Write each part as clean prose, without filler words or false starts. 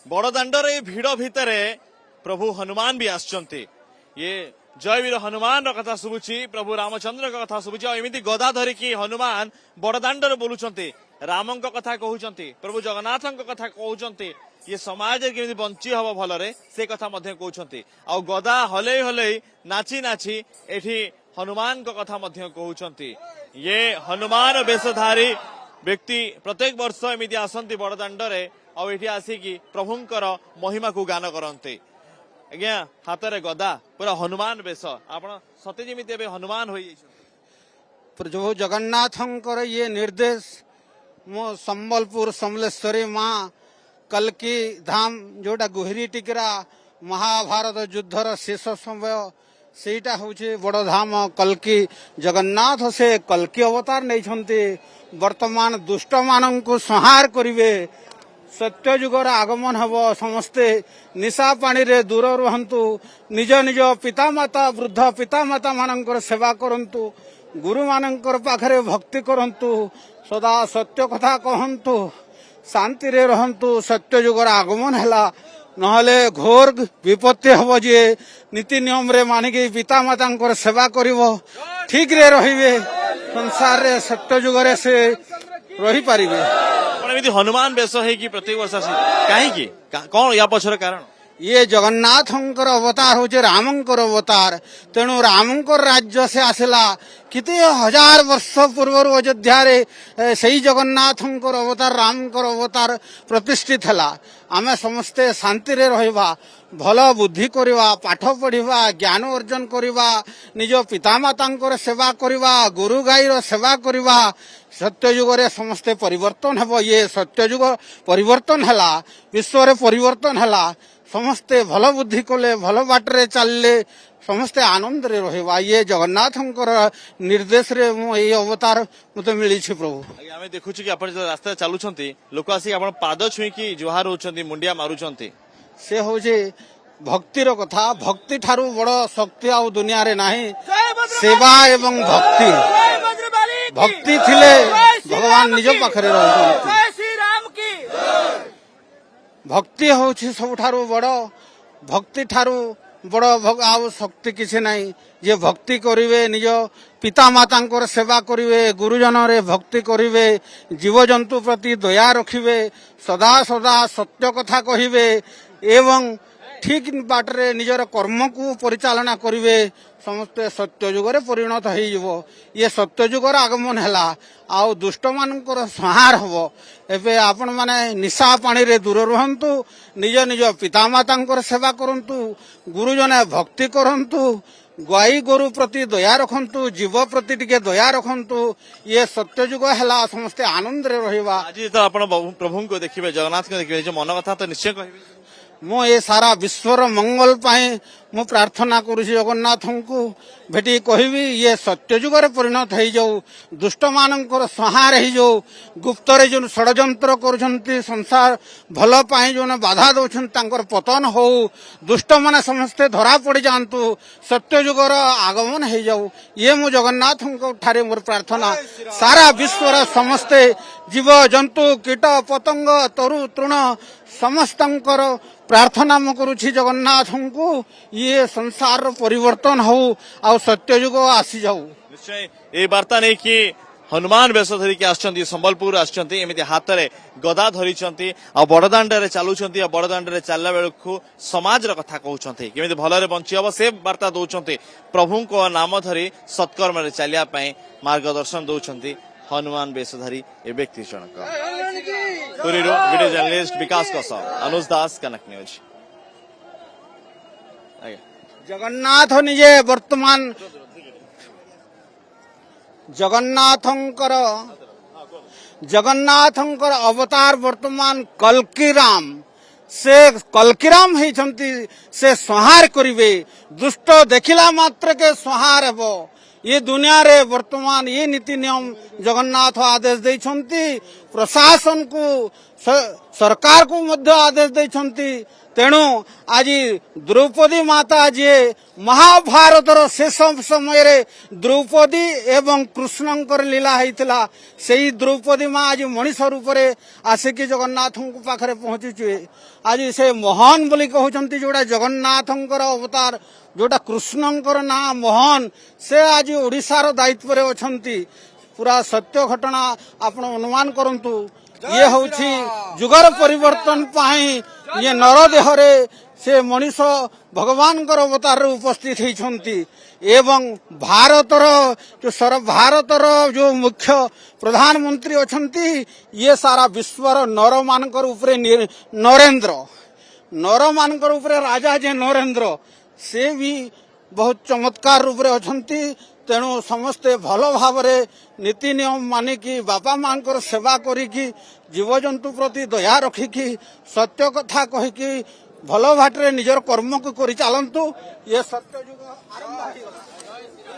बड़दाण्डर ए भिड़ भितर प्रभु हनुमान भी आसचंती। ये जयवीर हनुमान कथा शुभुची, प्रभु रामचंद्र कथा शुभुची। एमती गदा धरिकी हनुमान बड़दाण्डर बोलुचंती, राम कथा कहउचंती, प्रभु जगन्नाथ कथा कहउचंती। ये समाज केमती बंची हब भलरे से कथा मध्य कहउचंती। आ गदा हले हले नाची नाची एठी हनुमान कथा मध्य कहउचंती। ये हनुमान वेशधारी व्यक्ति प्रत्येक वर्ष एमती आसंती बड़दाण्डरे आ एठी आसिकी प्रभुंकर महिमा को गान करते। आज्ञा हाथ में गदा पूरा हनुमान वेश आप सते जमी हनुमान हो प्रभु जगन्नाथंकर ये निर्देश मो संबलपुर समलेश्वरी माँ कल्की धाम जोटा गुहरी टिकरा महाभारत युद्धर शेष समय सेटा होचे बड़ धाम कल्की जगन्नाथ से कल्की अवतार नहीं वर्तमान दुष्ट मान को संहार करिवे सत्य जुगर आगमन हब समस्ते निशा पानी रे दूर रुहंतु निज निज पितामाता वृद्ध पितामाता मानकर सेवा करंतु गुरु मानकर पाखरे भक्ति करंतु सदा सत्य कथा कहंतु शांति रे रहंतु सत्य जुगर आगमन हैला नहले घोर विपत्ति हब जे नीति नियम रे मानिके पितामाता सेवा करिवो ठीक रे रहिबे संसार रे सत्य जुगरे से रही पारिबे। हनुमान वेश है कि प्रत्येक वर्ष कहीं कौन या पछर कारण ये जगन्नाथंकर अवतार होचे रामंकर अवतार तेणु रामंकर राज्य से आसला किते हजार वर्ष पूर्व अयोध्या रे सही जगन्नाथंकर अवतार रामंकर अवतार प्रतिष्ठित हला। आमे समस्ते शांति रे रहिबा भल बुद्धि करिबा पाठ पढ़िबा ज्ञान अर्जन करिबा निज पितामातांकर सेवा करिबा गुरु गाईर सेवा करिबा सत्य युगरे समस्ते परिवर्तन हब। ये सत्य युग परिवर्तन हला विश्व रे परिवर्तन हला समस्ते भल बुद्धि कले भल बाटरे चलले समस्ते आनंद रे रहिबा। ये जगन्नाथंकर निर्देश रे मो ए अवतार मते मिली छी प्रभु। आमे देखुछु कि आपण रास्ता चालुछंती लोक आसी आपण पाद छुई कि जुहार होचंती मुंडिया मारुछंती से होजे भक्तिर कथा भक्ति ठारू बड़ शक्ति आ दुनिया रे नाही सेवा एवं भक्ति भक्ति थिले भगवान निज पाखरे रहउछंती। भक्ति होछि सबठारू बड़ भक्ति ठारू बड़ आउ शक्ति किसी नहीं। जे भक्ति करिवे निज पिता मातांकर सेवा करिवे गुरुजन रे भक्ति करिवे जीव जंतु प्रति दया रखिवे सदा सदा सत्य कथा कहिवे एवं ठीक बाटरे निजर कर्म को परिचालना करिवे समस्ते सत्य जुगरे परिणत हो जिवो। ये सत्य जुगर आगमन हैला आउ दुष्ट मानकर संहार हबो। एबे आपण माने निशा पानी रे दूर रहंतु निज निज पितामातांकर सेवा करंतु गुरुजने भक्ति करंतु गाई गोरु प्रति दया रखंतु जीव प्रति टिके दया रखंतु। ये सत्य जुग हैला समस्ते आनंद रे रहिबा। आज तो आपण प्रभु को देखिबे जगन्नाथ को देखिबे मन कथा तो निश्चय कहबे मो ये सारा विश्वर मंगल पाए मु प्रार्थना करुछि जगन्नाथ को भेटी कहबी ये सत्य जुगर परिणत हो जाऊ दुष्ट मानकर संहार हो जाऊ गुप्त रे जो षड्यंत्र करुछंती संसार भल पाए जो बाधा दउछन तांकर पतन हो दुष्ट माने समस्ते धरा पड़ जांतु सत्य जुगर आगमन हो जाऊ। ये मु जगन्नाथ ठारे मोर प्रार्थना सारा विश्वर समस्ते जीव जंतु कीट पतंग तरु तृण समस्तंकर प्रार्थना मु करुछि जगन्नाथ को ये संसार परिवर्तन हो आ सत्य युग आसी जाऊ। निश्चय ये वार्ता नहीं कि हनुमान वेश धरिकी आछंती संबलपुर आछंती एमिति हाथ रे गदा धरिचंती आ बड़दाण्ड रे चालुचंती आ बड़दाण्ड रे चलला बेलखु समाज र कथा कहउचंती केमिति भलरे बंची हबो से वार्ता दउचंती प्रभु को नाम धरी सत्कर्म रे चलिया पई मार्गदर्शन दउचंती हनुमान वेशधारी ए व्यक्ति जनक। पुरीरो वीडियो जर्नलिस्ट विकास कसा अनुज दास कनक न्यूज। जगन्नाथ निजे वर्तमान जगन्नाथंकर अवतार वर्तमान कल्कीराम होइछंती से संहार करिवे दुष्ट देखिला मात्र के संहार हेबो। ये दुनिया रे वर्तमान ये नीति नियम जगन्नाथ आदेश देइछंती प्रशासन को ସରକାରକୁ ମଧ୍ୟ ଆଦେଶ ଦେଇଛନ୍ତି। ତେଣୁ ଆଜି ଦ୍ରୌପଦୀ ମାତା ଯିଏ ମହାଭାରତର ଶେଷ ସମୟରେ ଦ୍ରୌପଦୀ ଏବଂ କୃଷ୍ଣଙ୍କର ଲୀଳା ହେଇଥିଲା, ସେଇ ଦ୍ରୌପଦୀ ମା ଆଜି ମଣିଷ ରୂପରେ ଆସିକି ଜଗନ୍ନାଥଙ୍କ ପାଖରେ ପହଞ୍ଚିଛି। ଆଜି ସେ ମୋହନ ବୋଲି କହୁଛନ୍ତି, ଯୋଉଟା ଜଗନ୍ନାଥଙ୍କର ଅବତାର, ଯୋଉଟା କୃଷ୍ଣଙ୍କର ନାଁ ମୋହନ, ସେ ଆଜି ଓଡ଼ିଶାର ଦାୟିତ୍ୱରେ ଅଛନ୍ତି। ପୁରା ସତ୍ୟ ଘଟଣା ଆପଣ ଅନୁମାନ କରନ୍ତୁ। ଇଏ ହଉଛି ଯୁଗର ପରିବର୍ତ୍ତନ ପାଇଁ ଇଏ ନର ଦେହରେ ସେ ମଣିଷ ଭଗବାନଙ୍କର ଅବତାରରେ ଉପସ୍ଥିତ ହେଇଛନ୍ତି। ଏବଂ ଭାରତର ଯୋଉ ମୁଖ୍ୟ ପ୍ରଧାନମନ୍ତ୍ରୀ ଅଛନ୍ତି, ଇଏ ସାରା ବିଶ୍ୱର ନରମାନଙ୍କର ଉପରେ ନରମାନଙ୍କର ଉପରେ ରାଜା ଯେ ନରେନ୍ଦ୍ର, ସେ ବି ବହୁତ ଚମତ୍କାର ରୂପରେ ଅଛନ୍ତି। ତେଣୁ ସମସ୍ତେ ଭଲ ଭାବରେ ନୀତି ନିୟମ ମାନିକି ବାପା ମାଙ୍କର ସେବା କରିକି ଜୀବଜନ୍ତୁ ପ୍ରତି ଦୟା ରଖିକି ସତ୍ୟ କଥା କହିକି ଭଲ ବାଟରେ ନିଜର କର୍ମକୁ କରି ଚାଲନ୍ତୁ। ଏ ସତ୍ୟ ଯୁଗ ଆରମ୍ଭ ହେଇଗଲା।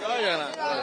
ଜୟ ଜଗନ୍ନାଥ।